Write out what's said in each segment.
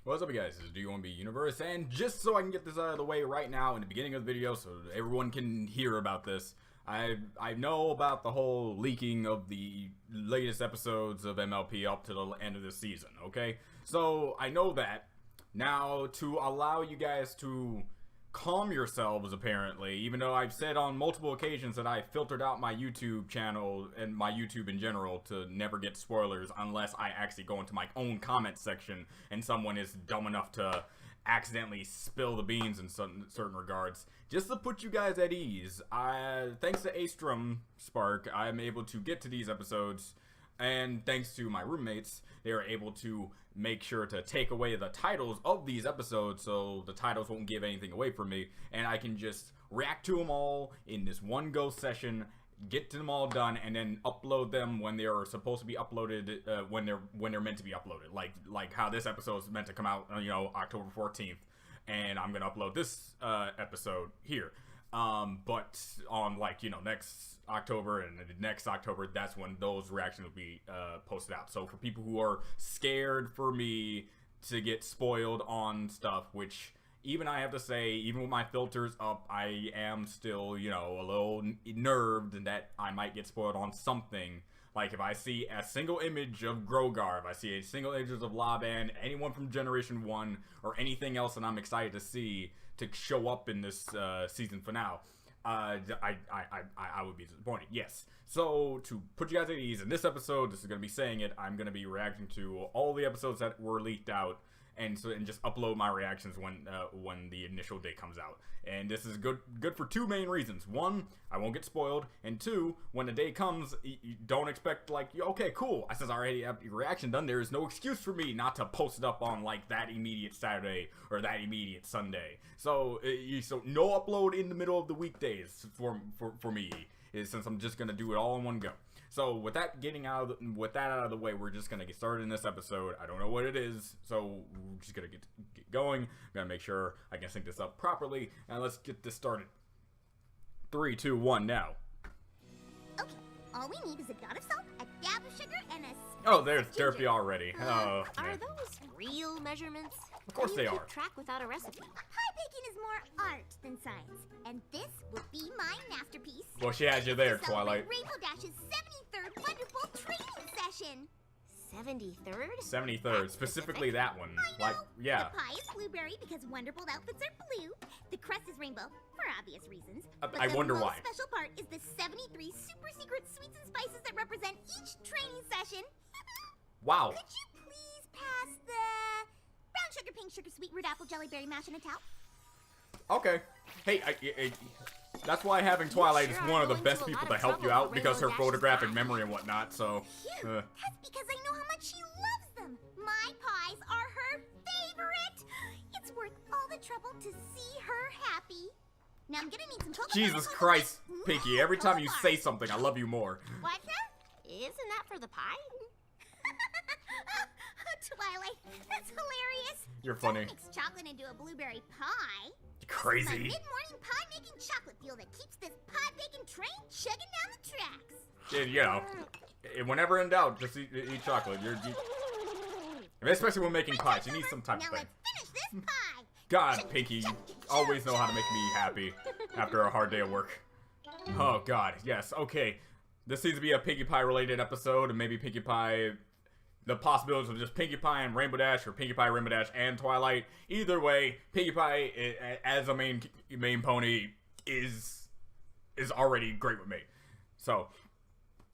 What's up, you guys? This is Do1B Universe, and just so I can get this out of the way right now in the beginning of the video so everyone can hear about this, I know about the whole leaking of the latest episodes of MLP up to the end of the season, okay? So, I know that. Now, to allow you guys to calm yourselves, apparently, even though I've said on multiple occasions that I filtered out my YouTube channel and my YouTube in general to never get spoilers unless I actually go into my own comment section and someone is dumb enough to accidentally spill the beans in certain regards. Just to put you guys at ease, thanks to Astrum Spark, I'm able to get to these episodes, and thanks to my roommates, they are able to make sure to take away the titles of these episodes so the titles won't give anything away from me, and I can just react to them all in this one go session, get to them all done, and then upload them when they are supposed to be uploaded, when they're meant to be uploaded. Like how this episode is meant to come out, October 14th, and I'm gonna upload this episode here. But on next October and the next October, that's when those reactions will be posted out. So for people who are scared for me to get spoiled on stuff, which even I have to say, even with my filters up, I am still, a little nerved that I might get spoiled on something. Like, if I see a single image of Grogar, if I see a single image of Laban, anyone from Generation 1, or anything else that I'm excited to see to show up in this season finale, I would be disappointed. Yes. So, to put you guys at ease, in this episode, this is going to be saying it, I'm going to be reacting to all the episodes that were leaked out, and just upload my reactions when the initial day comes out. And this is good for two main reasons. One, I won't get spoiled, and two, when the day comes, you don't expect okay, cool, since I already have your reaction done, there is no excuse for me not to post it up on that immediate Saturday or that immediate Sunday. So no upload in the middle of the weekdays for me, since I'm just gonna do it all in one go. So with that out of the way, we're just gonna get started in this episode. I don't know what it is, so we're just gonna get going. I'm gonna make sure I can sync this up properly, and let's get this started. 3, 2, 1, now. Okay, all we need is a dot of salt, a dab of sugar, and a Oh, there's therapy already. Oh, are man. those real measurements? Of course they How do you are. keep track without a recipe? Pie baking is more art than science, and this will be my masterpiece. Well, she has you there, To celebrate Twilight. Rainbow Dash's 73rd wonderful training session. 73rd? 73rd, specifically that one. Yeah. The pie is blueberry because Wonderbolt outfits are blue. The crust is rainbow for obvious reasons. But I wonder the why. most special part is the 73 super secret sweets and spices that represent each training session. Wow. Could you please pass the brown sugar, pink sugar, sweet root apple, jelly berry mash in a towel? Okay. Hey, that's why having Twilight is one of the best people to help you out, because her photographic memory and whatnot, so... Phew, that's because I know how much she loves them. My pies are her favorite. It's worth all the trouble to see her happy. Now I'm gonna need some cocoa. Jesus Christ, Pinky, every time you say something, I love you more. What's that? Isn't that for the pie? Twilight, that's hilarious. You're funny. Don't mix chocolate into a blueberry pie. Crazy. My mid-morning pie-making chocolate fuel that keeps this pie-baking train chugging down the tracks. Whenever in doubt, just eat chocolate. Especially when making pies, you need some type now of thing. let's finish this pie. God, Pinky, you always know how to make me happy after a hard day of work. Oh, God, yes, okay. This seems to be a Pinkie Pie related episode, and maybe Pinkie Pie... The possibilities of just Pinkie Pie and Rainbow Dash, or Pinkie Pie, Rainbow Dash, and Twilight. Either way, Pinkie Pie as a main pony is already great with me. So,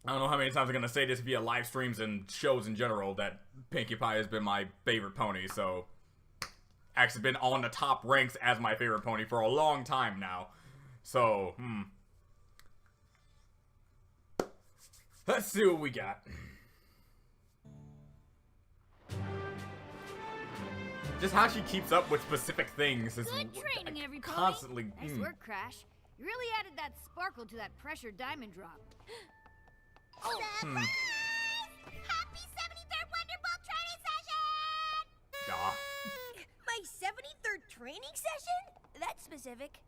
I don't know how many times I'm going to say this via live streams and shows in general, that Pinkie Pie has been my favorite pony. So, actually been on the top ranks as my favorite pony for a long time now. So, let's see what we got. Just how she keeps up with specific things is Good training, everybody. constantly. Nice work, Crash. You really added that sparkle to that pressure diamond drop. Surprise! Happy 73rd Wonderbolt training session! Aw. My 73rd training session? That's specific.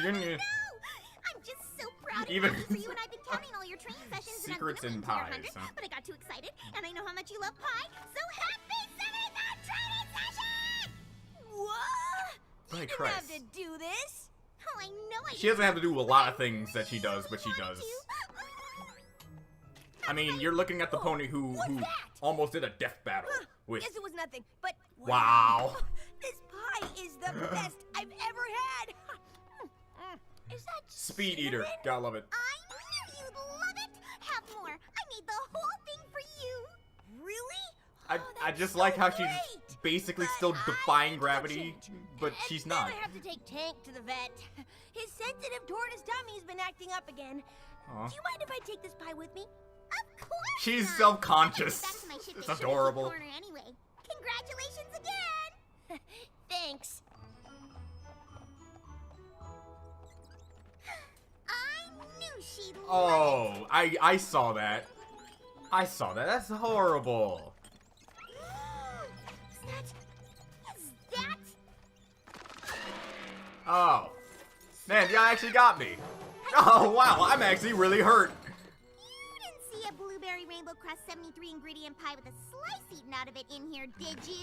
No! I'm just so proud and happy for you, and I've been counting all your training sessions, Secrets and I'm and gonna win to your pies, 100, huh? but I got too excited, and I know how much you love pie, so happy 73rd training session! Holy didn't Christ. have to do this. Oh, I know I She doesn't have to do a lot of things that she does, but she does. I mean, you're looking at the pony who that? almost did a death battle with. Guess it was nothing, but Wow. This pie is the best I've ever had. Is that Speed Eater. cinnamon? Gotta love it. I knew you'd love it. Have more. I made the whole thing for you. Really? I That's just so like how she's great. basically But still I defying need to gravity, change. but And she's then not. I have to take Tank to the vet. His sensitive tortoise tummy's been acting up again. Aw. Do you mind if I take this pie with me? Of course. She's not. self-conscious. Back to my ship It's at Sugar adorable. Corner anyway. Congratulations again. Thanks. I knew she'd love Oh, I saw that. I saw that. That's horrible. Is that? Oh. Man, you actually got me. Oh, wow. I'm actually really hurt. You didn't see a blueberry rainbow crust 73 ingredient pie with a slice eaten out of it in here, did you?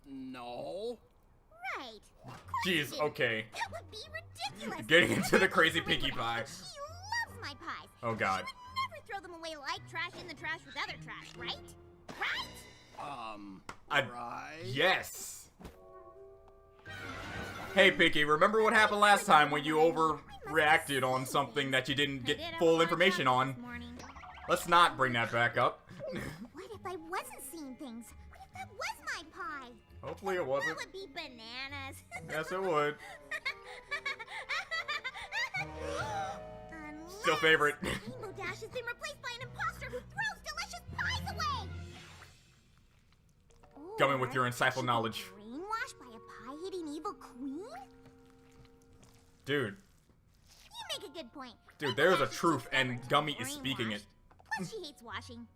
No. Right. Of course you Jeez, didn't. okay. That would be ridiculous. Getting into the crazy Rainbow pinkie pie. Crust, She loves my pies. Oh, God. She would never throw them away like trash in the trash with other trash, right? Right? Right. Yes. Hey, Pinky, remember what happened last time when you overreacted on something that you didn't get full information on? Let's not bring that back up. What if I wasn't seeing things? What if that was my pie? Hopefully it That wasn't. would be bananas. Yes, it would. Unless Still favorite. Rainbow Dash has been replaced by an imposter who throws delicious pies away. Coming with your Or insightful she was knowledge. Brainwashed by a pie-eating evil queen? Dude, You make a good point. Dude, Rainbow there's a Dash is truth, just and stubborn Gummy and is speaking it. brainwashed. Plus, she hates washing.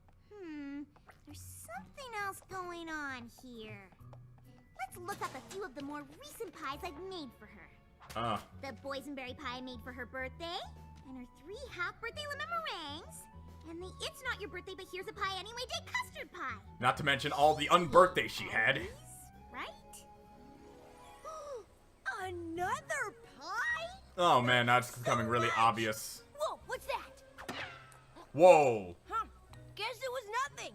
There's something else going on here. Let's look up a few of the more recent pies I've made for her. The boysenberry pie I made for her birthday, and her 3 half-birthday lemon meringues, and the It's Not Your Birthday But Here's a Pie Anyway Day custard pie. Not to mention all the unbirthdays she had. These, right? Another pie? Oh man, that's becoming really obvious. Whoa, what's that? Whoa. Huh. Guess it was nothing.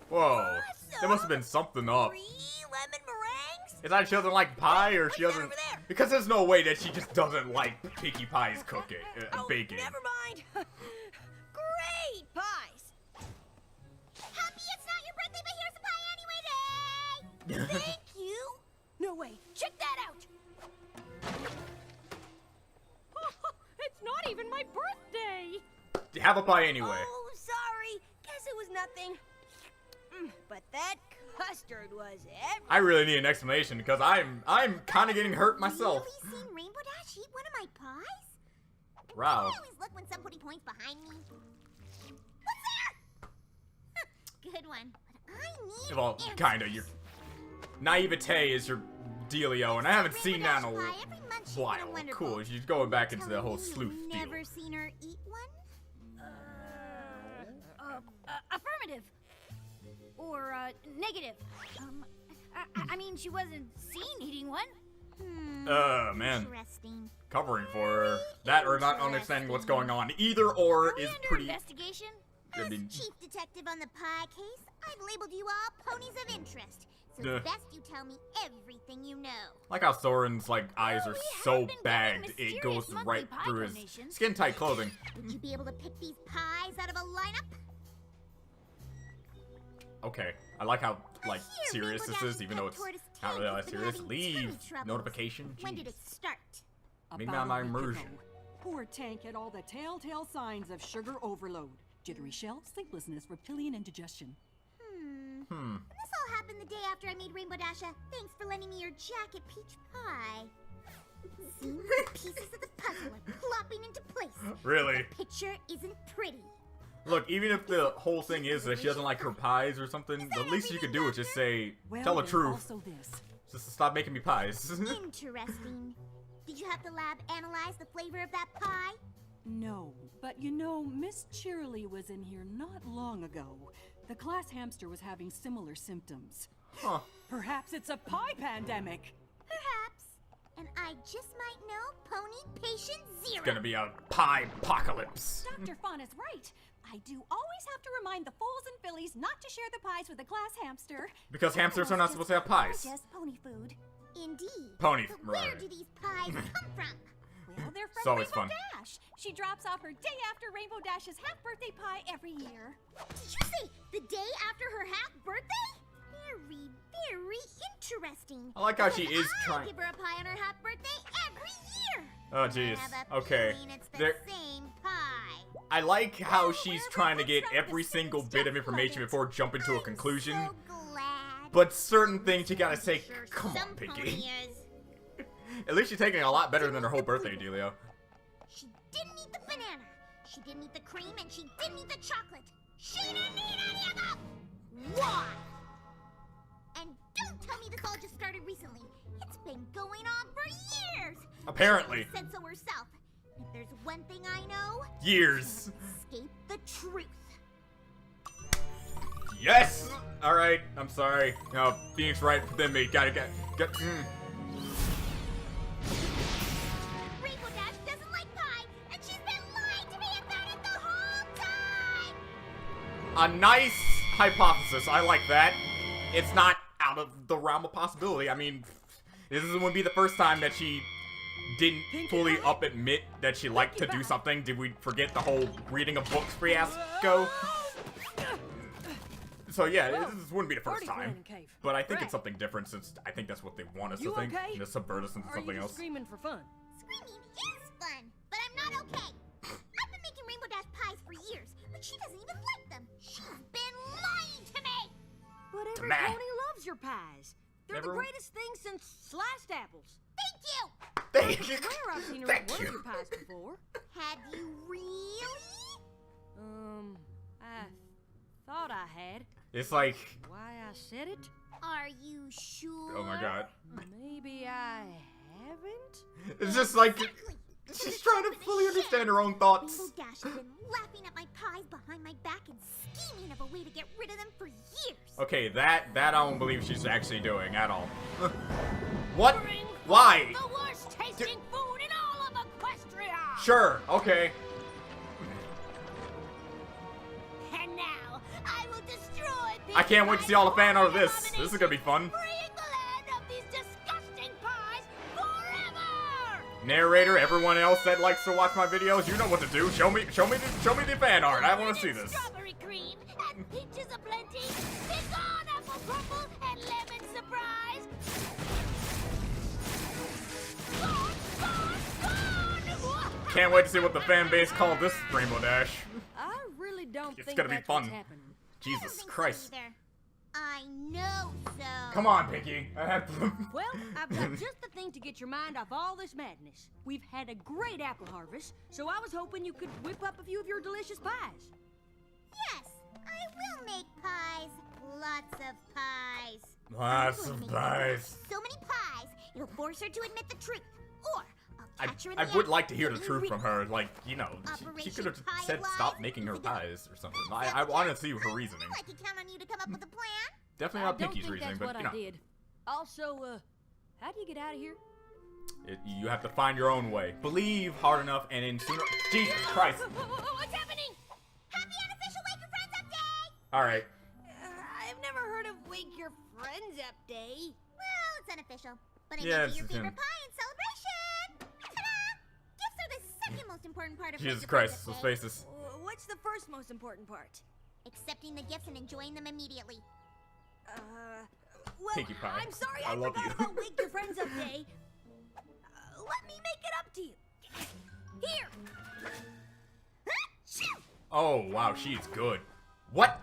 Whoa. There must have been something up. 3 lemon meringues? Is that she doesn't like pie or she What's that doesn't? over there? Because there's no way that she just doesn't like Pinkie Pie's cooking, Oh, baking. never mind. Great pies. Happy It's Not Your Birthday But Here's a Pie Anyway Day! Thank you. No way. Check that out. It's not even my birthday! Have a pie anyway. Oh, sorry. Guess it was nothing. But that custard was everything. I really need an explanation because I'm kind of getting hurt myself. Really seen Rainbow Dash eat one of my pies? Wow. I always look when somebody points behind me. What's there? Good one. But I need Well, answers. kinda. Your naivete is your dealio, and I haven't Rainbow seen that in Dash a pie every month. She's been while. wonderful. Cool. She's going back into the Telling whole me sleuth you've deal. never seen her eat one? Affirmative. Or, negative. I mean, she wasn't seen eating one. Man. Interesting. Covering for her. That or not understanding what's going on. Either or Are we is under pretty. investigation? I As mean, chief detective on the pie case, I've labeled you all ponies of interest. So Duh. it's best you tell me everything you know. like how Soren's like eyes are we so have been getting bagged it mysterious goes monthly right pie through his donations. skin tight clothing. Would you be able to pick these pies out of a lineup? Okay, I like how like Here, serious Rainbow this Dash is, even though it's Tortoise not really Tank that has been serious. having Leave tummy troubles. notification. When did Jeez. it start? Maybe About my a week immersion. ago, poor Tank had all the telltale signs of sugar overload. Jittery shelves, sleeplessness, reptilian indigestion. This all happened the day after I made Rainbow Dash a thanks for lending me your jacket peach pie. Seeing the pieces of the puzzle are plopping into place. Really? The picture isn't pretty. Look, even if the whole thing is that she doesn't like her pies or something, the least you could do is just say, Well, tell the there's truth. Also this. Just stop making me pies. Interesting. Did you have the lab analyze the flavor of that pie? No, but you know, Miss Cheerily was in here not long ago. The class hamster was having similar symptoms. Huh. Perhaps it's a pie pandemic. Perhaps. And I just might know Pony Patient Zero. It's gonna be a pie apocalypse. Dr. Fawn is right. I do always have to remind the fools and fillies not to share the pies with the class hamster. Because hamsters are not supposed to have pies. Just pony food. Indeed. Pony, But where right. do these pies come from? Well, they're It's from always Rainbow fun. Dash. She drops off her day after Rainbow Dash's half-birthday pie every year. Did you say the day after her half birthday? Very, very interesting. I like how she Because is I trying. give her a pie on her half birthday every year. Oh jeez. I have a Okay. feeling it's the There. same pie. I like how Oh, she's wherever trying to it get comes from, every the same single bit stuff, of information love it. before jumping to a conclusion. I'm so glad. But certain things you gotta say, Sure, come some on, Pinky. pony is. At least she's taking a lot better than her whole birthday, Delio. She didn't eat the banana. She didn't eat the cream, and she didn't eat the chocolate. She didn't eat any of them. Why? And don't tell me this all just started recently. It's been going on for years. Apparently. She said so herself. If there's one thing I know, Years. escape the truth. Yes! Alright, I'm sorry. No, Phoenix right within me. Gotta get. Rainbow Dash doesn't like pie, and she's been lying to me about it the whole time. A nice hypothesis. I like that. It's not out of the realm of possibility. I mean, this wouldn't be the first time that she didn't fully admit that she liked to do something. Did we forget the whole reading of books fiasco? So yeah, this wouldn't be the first time. But I think it's something different since I think that's what they want us to think. To subvert us into something else. Screaming for fun? Screaming is fun, but I'm not okay. I've been making Rainbow Dash pies for years, but she doesn't even like them. She's been lying to me. But every Meh. pony loves your pies. They're Everyone- the greatest thing since sliced apples. Thank you. Thank you. Where I've seen her Thank eat one you. of your pies before. Have you really? I thought I had. It's like, Why I said it? Are you sure? oh my god. Maybe I haven't? It's just like, Exactly. she's trying to fully understand her own thoughts. Rainbow Dash has been laughing at my pies behind my back and scheming of a way to get rid of them for years. Okay, that I don't believe she's actually doing at all. What? Why? The worst tasting food in all of Equestria! Sure, okay. And now I will destroy these I can't wait to see all the fan art of this. This is gonna be fun. freeing the land of these disgusting pies forever. Narrator, everyone else that likes to watch my videos, you know what to do. Show me the fan art. I want to see this. Strawberry cream and peaches aplenty. Pecan apple crumble and lemon surprise. Gone, gone, gone. Can't wait to see what the fan base called this Rainbow Dash. I really don't It's think gonna be that's fun. what's happening. I don't Jesus think so Christ. either. I know so. Come on, Pinky. I have to. Well, I've got just the thing to get your mind off all this madness. We've had a great apple harvest, so I was hoping you could whip up a few of your delicious pies. Yes, I will make pies. Lots of pies. Lots I'm of going to make pies. so many pies, it'll force her to admit the truth. Or I'll catch her in I the would act like to hear the doing truth real- from her. Like, you know, she Operation could have Pie said Alive stop making her is a go. pies or something. I want to see her reasoning. I can count on you to come up with a plan. Definitely I not don't Pinky's think reasoning, that's but what you know, I did. Also, how do you get out of here? you have to find your own way. Believe hard enough, and then sooner. Jesus Christ! What's happening? Happy unofficial Wake Your Friends Up Day! All right. I've never heard of Wake Your Friends Up Day. Well, it's unofficial, but it Yeah, may be your it's favorite him. pie in celebration. Ta-da! Gifts are the second most important part of Jesus Wake Your Christ! Friends Let's Up Day. face this. What's the first most important part? Accepting the gifts and enjoying them immediately. Well, Pinkie Pie. I'm sorry I I love forgot you. about Wake Your Friends Up Day. Let me make it up to you. Here. Achoo! Oh wow, she's good. What?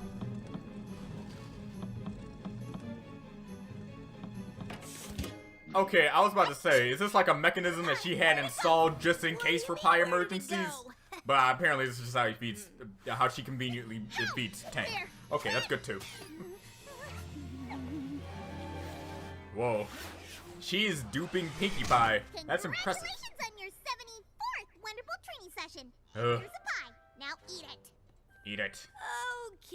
Okay, I was about to say, is this like a mechanism that she had installed just in case for pie emergencies? But apparently this is just how he beats, how she conveniently beats Tank. Okay, that's good too. Whoa. She is duping Pinkie Pie. That's impressive. Congratulations on your 74th wonderful training session. Ugh. Here's a pie. Now eat it. Eat it.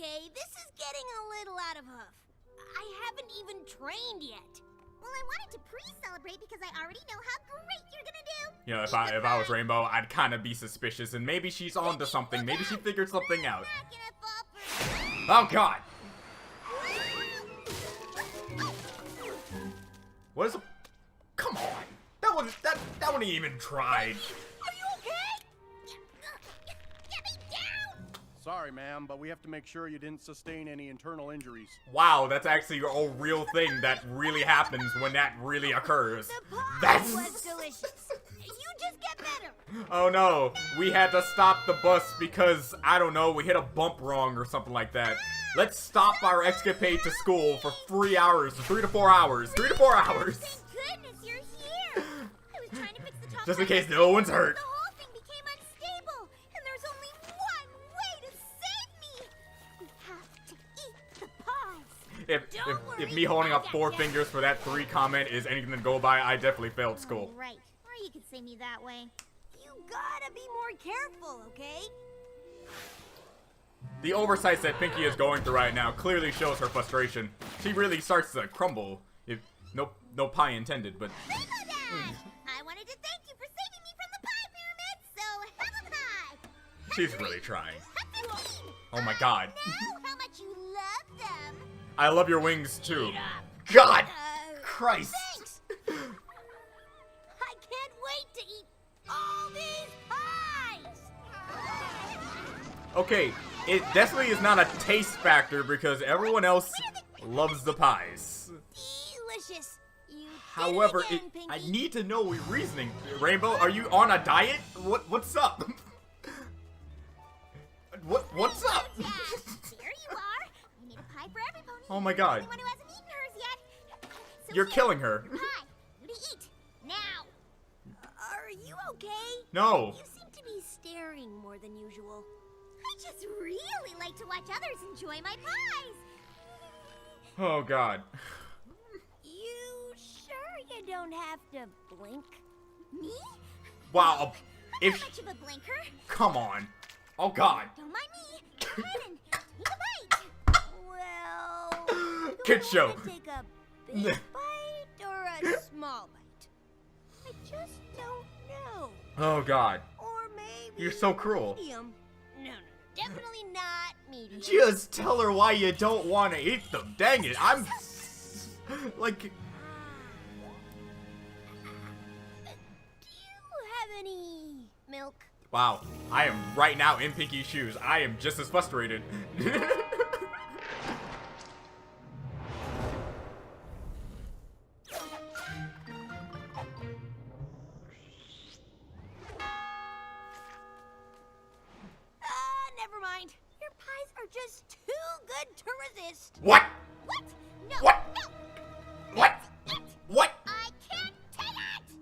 Okay, this is getting a little out of huff. I haven't even trained yet. Well, I wanted to pre-celebrate because I already know how great you're gonna do. You know, if I was Rainbow, I'd kind of be suspicious, and maybe she's onto something. Maybe she figured something out. I'm not gonna fall for... Oh God! What is? Come on! That wasn't even tried. Are you okay? Get me down! Sorry, ma'am, but we have to make sure you didn't sustain any internal injuries. Wow, that's actually a real thing that really happens when that really occurs. The pie That's... was delicious. You just get better. Oh no, we had to stop the bus because, I don't know, we hit a bump wrong or something like that. Let's stop our escapade to school for 3 hours, 3 to 4 hours, 3 to 4 hours. Thank goodness you're here. I was trying to fix the top Just in part, case no one's but hurt. the whole thing became unstable, and there's only one way to save me. We have to eat the pies. If me holding up 4 fingers for that 3 comment is anything to go by, I definitely failed school. Right. Or you could say me that way. You gotta be more careful, okay? The oversights that Pinky is going through right now clearly shows her frustration. She really starts to crumble. If no pie intended, but Rainbow Dash! I wanted to thank you for saving me from the pie pyramid, so have a pie! she's really trying. Oh my God. Know how much you love them. I love your wings too. God! Christ! Thanks! I can't wait to eat all these pies! Okay, it definitely is not a taste factor because everyone else loves the pies. Delicious. You However, did it again, I Pinky. need to know your reasoning. Rainbow, are you on a diet? What's up? What's up? There you are. I made a pie for every pony. Oh my God. Anyone who hasn't eaten hers yet. So You're here, killing her. Pie. You to eat now. Are you okay? No. You seem to be staring more than usual. I just really like to watch others enjoy my pies. Oh God. You sure you don't have to blink? Me? Wow. Not If much of a blinker. come on. Oh God. Don't mind me. Go ahead and take a bite. Well, Kid you show. wanna take a big bite or a small bite? I just don't know. Oh God. Or maybe You're so cruel. medium. No, definitely not medium. Just tell her why you don't want to eat them. Dang it. I'm like Do you have any milk? wow. I am right now in Pinky's shoes. I am just as frustrated. Never mind. Your pies are just too good to resist. What? What? No. What? No. What? What? I can't take it.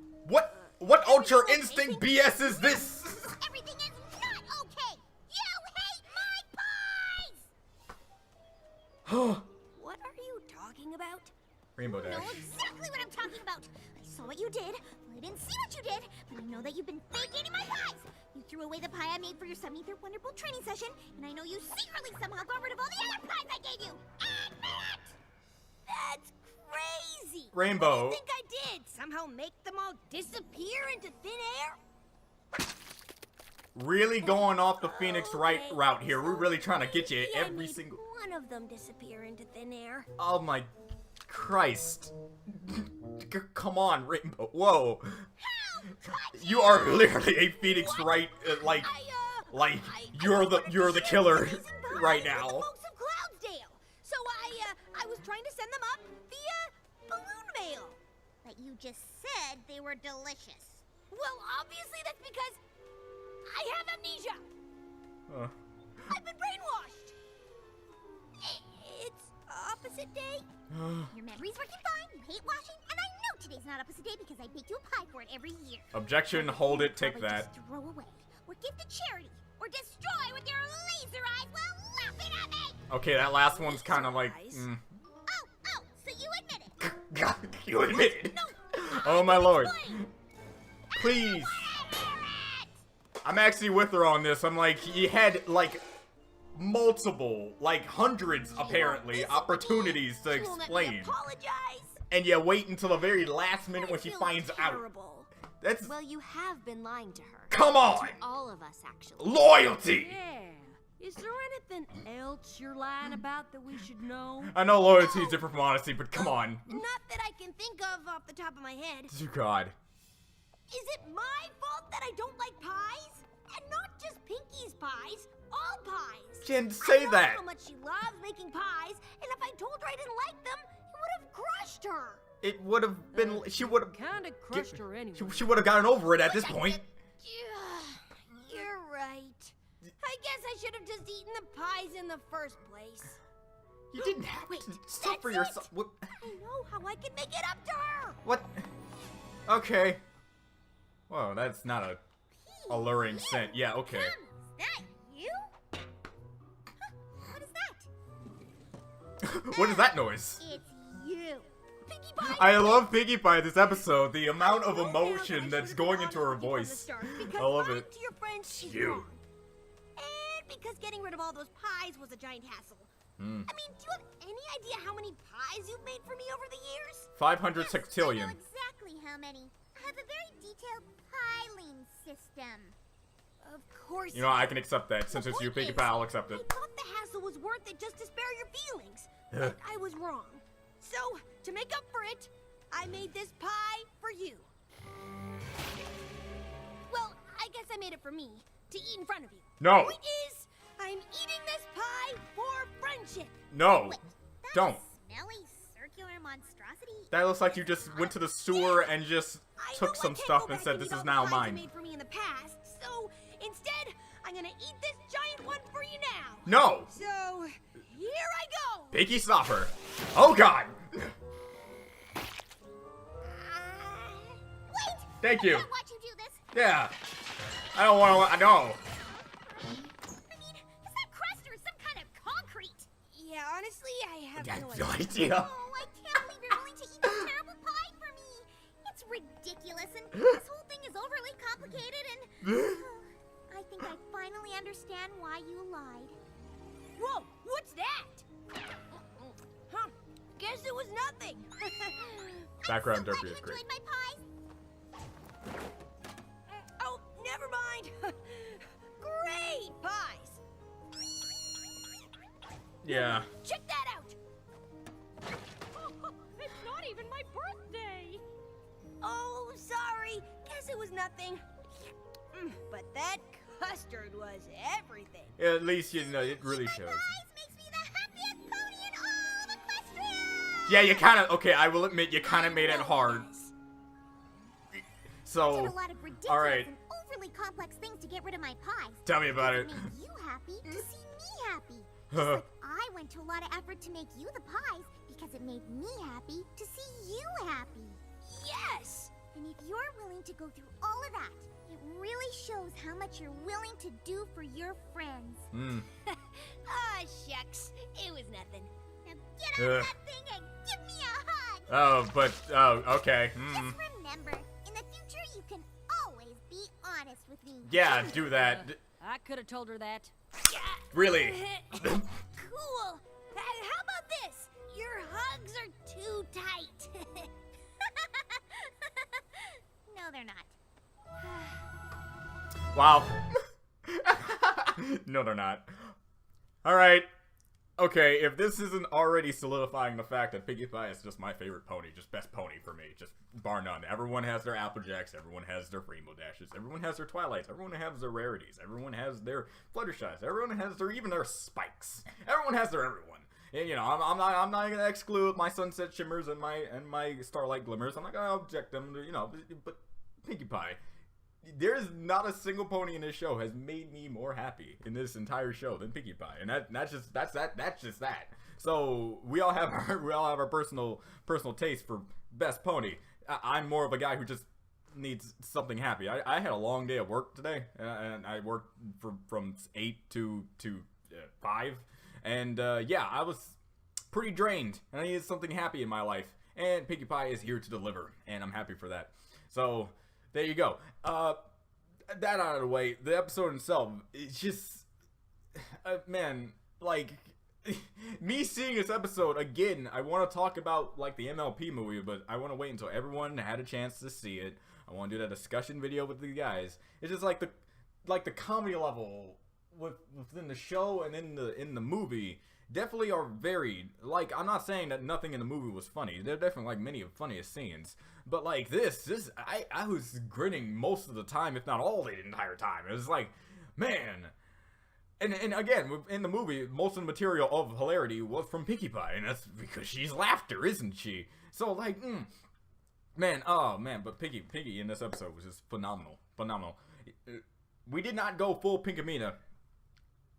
What ultra instinct BS is this? Everything is not okay. You hate my pies. What are you talking about? Rainbow I know Dash. exactly what I'm talking about. I saw what you did. Well, I didn't see what you did, but I know that you've been fake eating my pies. You threw away the pie I made for your 73rd Wonderful training session, and I know you secretly somehow got rid of all the other pies I gave you. Admit it! That's crazy. Rainbow. What do you think I did? Somehow make them all disappear into thin air? Really going off the Phoenix Wright Okay, route here. We're so really trying to get you maybe I every made single. one of them disappear into thin air. Oh my Christ. Come on, Rainbow. Whoa. You are literally a Phoenix Wright, like you're the killer right now. Folks of Cloudsdale. So I was trying to send them up via balloon mail. But you just said they were delicious. Well, obviously that's because I have amnesia. I've been brainwashed. It's opposite day. Your memory's working fine, you hate washing, and I know today's not opposite day because I baked you a pie for it every year. Objection, hold it, take Probably that. just throw away, or give to charity, or destroy with your laser eyes while laughing at me! Okay, that last one's kind of like. Oh, so you admit it. God, you admit it. Oh my lord. Please. I'm actually with her on this. I'm like, you had like multiple, like hundreds apparently, opportunities to explain. And you wait until the very last minute when she finds out. That's... Well, you have been lying to her. Come on! To all of us, actually. Loyalty! Yeah. Is there anything else you're lying about that we should know? I know loyalty is different from honesty, but come on. Not that I can think of off the top of my head. Oh, God. Is it my fault that I don't like pies? And not just Pinky's pies, all pies. Jen, say that. I know how much she loves making pies, and if I told her I didn't like them, it would have crushed her. It would have been, she would have... Kind of crushed her anyway. She would have gotten over it at this point. You're right. I guess I should have just eaten the pies in the first place. You didn't have to suffer yourself. What? I know how I can make it up to her. What? Okay. Whoa, that's not a alluring scent. Yeah, okay. Is that you? What is that? What is that noise? It's you. Pinkie Pie. I love Pinkie Pie this episode. The amount of emotion that's going into her voice. I love it. To your friends, she's You. wrong. And because getting rid of all those pies was a giant hassle. I mean, do you have any idea how many pies you've made for me over the years? 500 Yes, I sextillion. know exactly how many. I have a very detailed piling system. Of course. You know, I can accept that. Since it's you, Pinkie Pie, I'll accept I it. thought the hassle was worth it just to spare your feelings. But I was wrong. So, to make up for it, I made this pie for you. Well, I guess I made it for me, to eat in front of you. No. Point is, I'm eating this pie for friendship. No. Wait, that Don't. smelly circular monstrosity. That looks like you just went to the sewer and just I took know I some can't stuff go and back said, and this eat is all now the pies you mine. made for me in the past. So, instead, I'm gonna eat this giant one for you now. No. So, here I go. Pinky, stop her. Oh, God. Wait. Thank you. I can't watch you do this. Yeah. I don't want to, I know. I mean, is that crust or some kind of concrete? Yeah, honestly, I have I no have no idea. idea. Oh, I can't believe you're willing to eat this terrible pie for me. It's ridiculous, and this whole thing is overly complicated, and I think I finally understand why you lied. Whoa, what's that? Huh? Guess it was nothing. Background I'm so derpy glad is you great. enjoyed my pies. Oh, never mind. Great pies. Yeah. Check that out. It's not even my birthday. Oh, sorry. Guess it was nothing. But that custard was everything. At least, you know, it really shows. Pies makes me the happiest pony in all of Equestria. Yeah, you kind of, okay, I will admit, you kind of made it hard. I did So, a lot of ridiculous alright. and overly complex things to get rid of my pies. Tell me about it. To make you happy, to see me happy. Just like I went to a lot of effort to make you the pies because it made me happy to see you happy. Yes! And if you're willing to go through all of that, it really shows how much you're willing to do for your friends. Ah, shucks. It was nothing. Now get out of that thing and give me a hug! Oh, but, oh, okay. Just remember, in the future you can always be honest with me. Yeah, do that. I could have told her that. Really? Cool. How about this? Your hugs are too tight. No, they're not. Wow. No, they're not. Alright. Okay, if this isn't already solidifying the fact that Pinkie Pie is just my favorite pony, just best pony for me, just bar none. Everyone has their Applejacks, everyone has their Rainbow Dashes, everyone has their Twilights, everyone has their Rarities, everyone has their Fluttershies, everyone has their, even their Spikes. Everyone has their everyone. And, you know, I'm not gonna exclude my Sunset Shimmers and my Starlight Glimmers. I'm not gonna object them to, you know, but Pinkie Pie. There's not a single pony in this show has made me more happy in this entire show than Pinkie Pie, and that's just that. So we all have our personal taste for best pony. I'm more of a guy who just needs something happy. I had a long day of work today, and I worked from 8 to 5, and yeah, I was pretty drained, and I needed something happy in my life. And Pinkie Pie is here to deliver, and I'm happy for that. So there you go. That out of the way, the episode itself, it's just, man, like, me seeing this episode again, I want to talk about like the MLP movie, but I want to wait until everyone had a chance to see it. I want to do that discussion video with the guys. It's just like the comedy level within the show and in the movie definitely are varied. Like, I'm not saying that nothing in the movie was funny. There are definitely like many of funniest scenes, but like this I was grinning most of the time, if not all the entire time. It was like, man. And again, in the movie, most of the material of hilarity was from Pinkie Pie, and that's because she's laughter, isn't she? So, like, man, oh, man, but Pinkie in this episode was just phenomenal. We did not go full Pinkamena,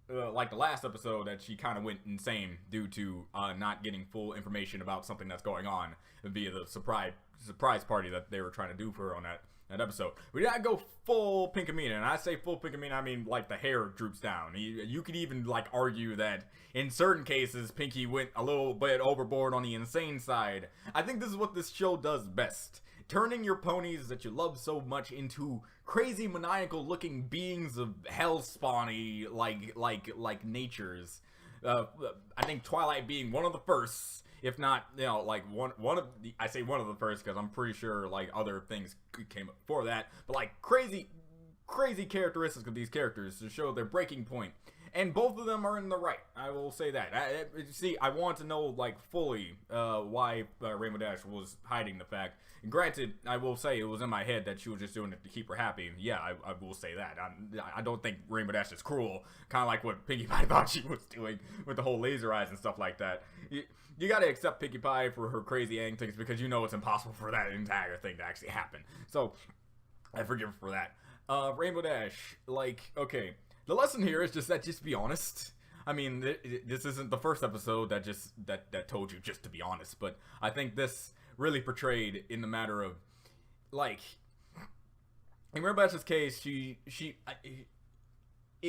like the last episode that she kind of went insane due to not getting full information about something that's going on via the surprise party that they were trying to do for her on that episode. We did not go full Pinkamena, and I say full Pinkamena, I mean like the hair droops down. You could even like argue that in certain cases Pinkie went a little bit overboard on the insane side. I think this is what this show does best. Turning your ponies that you love so much into crazy maniacal looking beings of hell spawny like natures. I think Twilight being one of the first, if not, you know, like one of the, I say one of the first because I'm pretty sure like other things came before that, but like crazy characteristics of these characters to show their breaking point. And both of them are in the right. I will say that. See, I want to know like fully why Rainbow Dash was hiding the fact. And granted, I will say it was in my head that she was just doing it to keep her happy. Yeah, I will say that. I don't think Rainbow Dash is cruel. Kind of like what Pinkie Pie thought she was doing with the whole laser eyes and stuff like that. You gotta accept Pinkie Pie for her crazy antics because you know it's impossible for that entire thing to actually happen. So, I forgive her for that. Rainbow Dash, like, okay. The lesson here is just be honest. I mean, this isn't the first episode that told you just to be honest, but I think this really portrayed in the matter of, like, in Rainbow Dash's case, it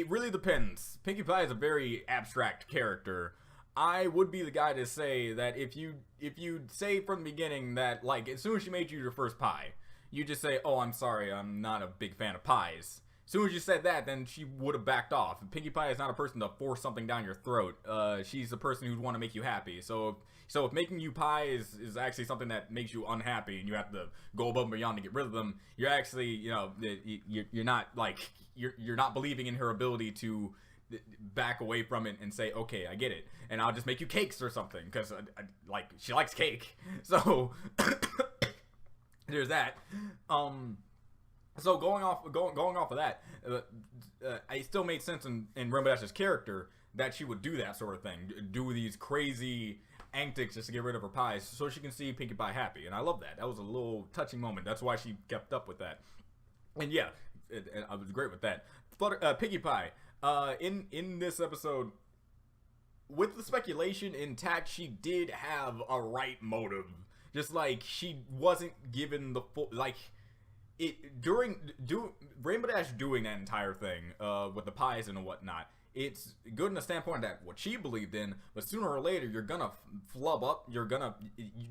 really depends. Pinkie Pie is a very abstract character. I would be the guy to say that if you say from the beginning that, like, as soon as she made you your first pie, you just say, oh, I'm sorry, I'm not a big fan of pies. As soon as you said that, then she would have backed off. Pinkie Pie is not a person to force something down your throat. She's a person who'd want to make you happy. So if making you pies is actually something that makes you unhappy and you have to go above and beyond to get rid of them, you're actually, you know, you're not like you're not believing in her ability to back away from it and say, okay, I get it, and I'll just make you cakes or something because like she likes cake. So there's that. So going off of that, it still made sense in Rainbow Dash's character that she would do that sort of thing, do these crazy antics just to get rid of her pies, so she can see Pinkie Pie happy, and I love that. That was a little touching moment. That's why she kept up with that, and yeah, I was great with that. Pinkie Pie, in this episode, with the speculation intact, she did have a right motive. Just like she wasn't given the full like. Rainbow Dash doing that entire thing with the pies and whatnot, it's good in the standpoint that what she believed in, but sooner or later you're gonna flub up,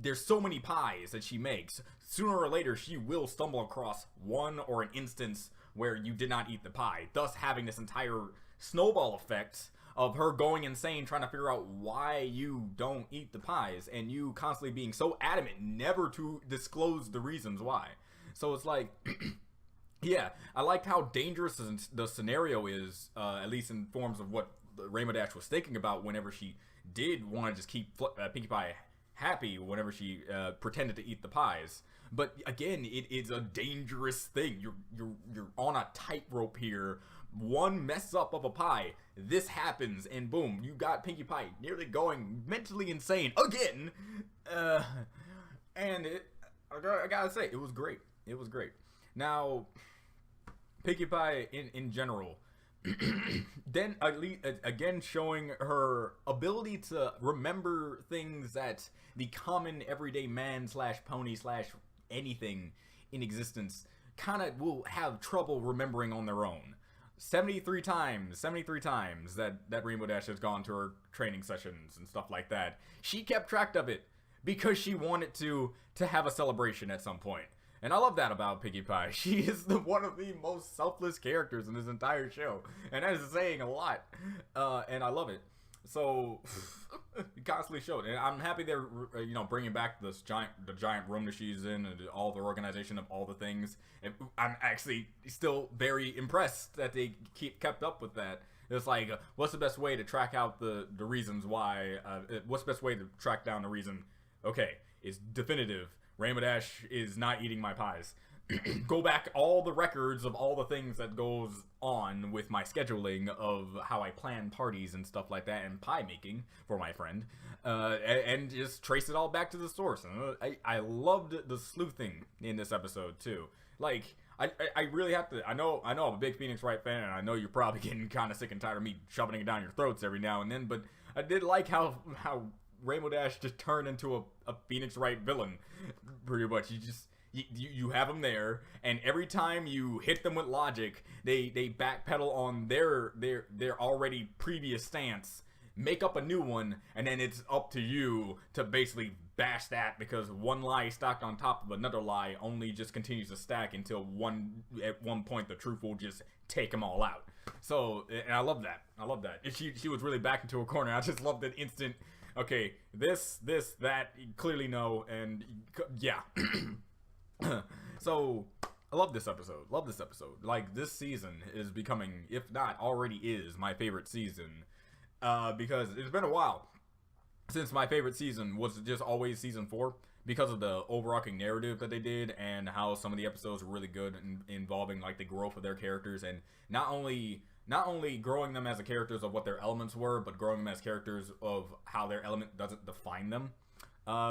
there's so many pies that she makes, sooner or later she will stumble across one or an instance where you did not eat the pie, thus having this entire snowball effect of her going insane trying to figure out why you don't eat the pies, and you constantly being so adamant never to disclose the reasons why. So it's like, yeah, I liked how dangerous the scenario is, at least in forms of what Rainbow Dash was thinking about whenever she did want to just keep Pinkie Pie happy whenever she pretended to eat the pies. But again, it is a dangerous thing. You're on a tightrope here. One mess up of a pie, this happens, and boom, you got Pinkie Pie nearly going mentally insane again. And I gotta say, it was great. It was great. Now, Pinkie Pie in general, then again showing her ability to remember things that the common everyday man / pony / anything in existence kind of will have trouble remembering on their own. 73 times that Rainbow Dash has gone to her training sessions and stuff like that. She kept track of it because she wanted to have a celebration at some point. And I love that about Piggy Pie. She is one of the most selfless characters in this entire show. And that is saying a lot. And I love it. So, constantly showed. And I'm happy they're, you know, bringing back the giant room that she's in and all the organization of all the things. And I'm actually still very impressed that they kept up with that. It's like, what's the best way to track out the reasons why? What's the best way to track down the reason? Okay, it's definitive. Rainbow Dash is not eating my pies. Go back all the records of all the things that goes on with my scheduling of how I plan parties and stuff like that and pie making for my friend, and just trace it all back to the source. And I loved the sleuthing in this episode too. Like, I really have to. I know I'm a big Phoenix Wright fan, and I know you're probably getting kind of sick and tired of me shoving it down your throats every now and then. But I did like how Rainbow Dash just turned into a Phoenix Wright villain, pretty much. You have them there, and every time you hit them with logic, they backpedal on their already previous stance, make up a new one, and then it's up to you to basically bash that, because one lie stacked on top of another lie only just continues to stack until at one point the truth will just take them all out. So, and I love that. She was really backed into a corner. I just love that instant. Okay, this, that, clearly no, and yeah. So, I love this episode. Like, this season is becoming, if not already is, my favorite season. Because it's been a while since my favorite season was just always season 4. Because of the overarching narrative that they did and how some of the episodes were really good involving, like, the growth of their characters. And not only growing them as the characters of what their elements were, but growing them as characters of how their element doesn't define them.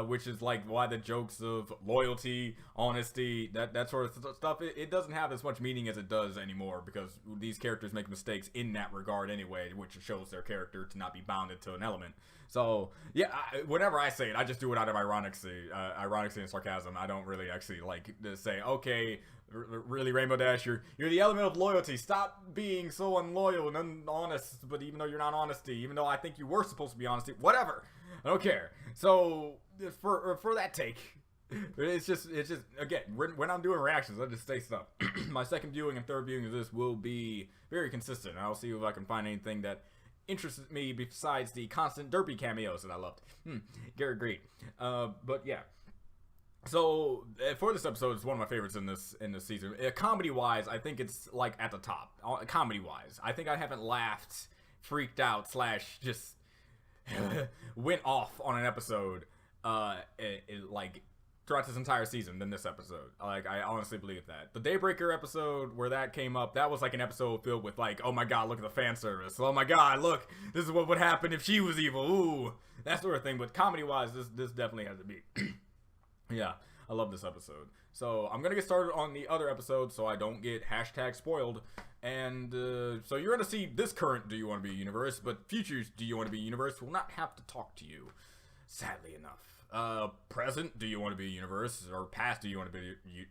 Which is like why the jokes of loyalty, honesty, that sort of stuff, it doesn't have as much meaning as it does anymore, because these characters make mistakes in that regard anyway, which shows their character to not be bounded to an element. So yeah, whenever I say it, I just do it out of ironicy and sarcasm. I don't really actually like to say, okay, really, Rainbow Dash, you're the element of loyalty. Stop being so unloyal and honest. But even though you're not honesty, even though I think you were supposed to be honesty, whatever. I don't care. So for that take, it's just again, when I'm doing reactions, I just say stuff. My second viewing and third viewing of this will be very consistent. I'll see if I can find anything that interested me besides the constant derpy cameos that I loved. Garrett great. But yeah. So for this episode, it's one of my favorites in this season. Comedy wise, I think it's like at the top. Comedy wise, I think I haven't laughed, freaked out, / just went off on an episode like throughout this entire season than this episode. Like, I honestly believe that. The Daybreaker episode where that came up, that was like an episode filled with like, oh my god, look at the fan service. Oh my god, look, this is what would happen if she was evil. Ooh, that sort of thing. But comedy wise, this definitely has to be. Yeah, I love this episode. So I'm gonna get started on the other episodes so I don't get #spoiled. And so you're gonna see this current Do You Want to Be a Universe, but futures Do You Want to Be a Universe will not have to talk to you, sadly enough. Present Do You Want to Be a Universe, or past Do You Want to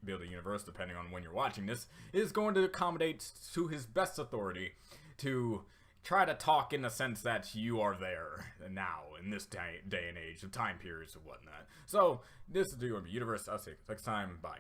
Build a Universe, depending on when you're watching this, is going to accommodate to his best authority to try to talk in the sense that you are there now in this day and age, the time periods and whatnot. So this is Do You Want to Be a Universe. I'll see you next time. Bye.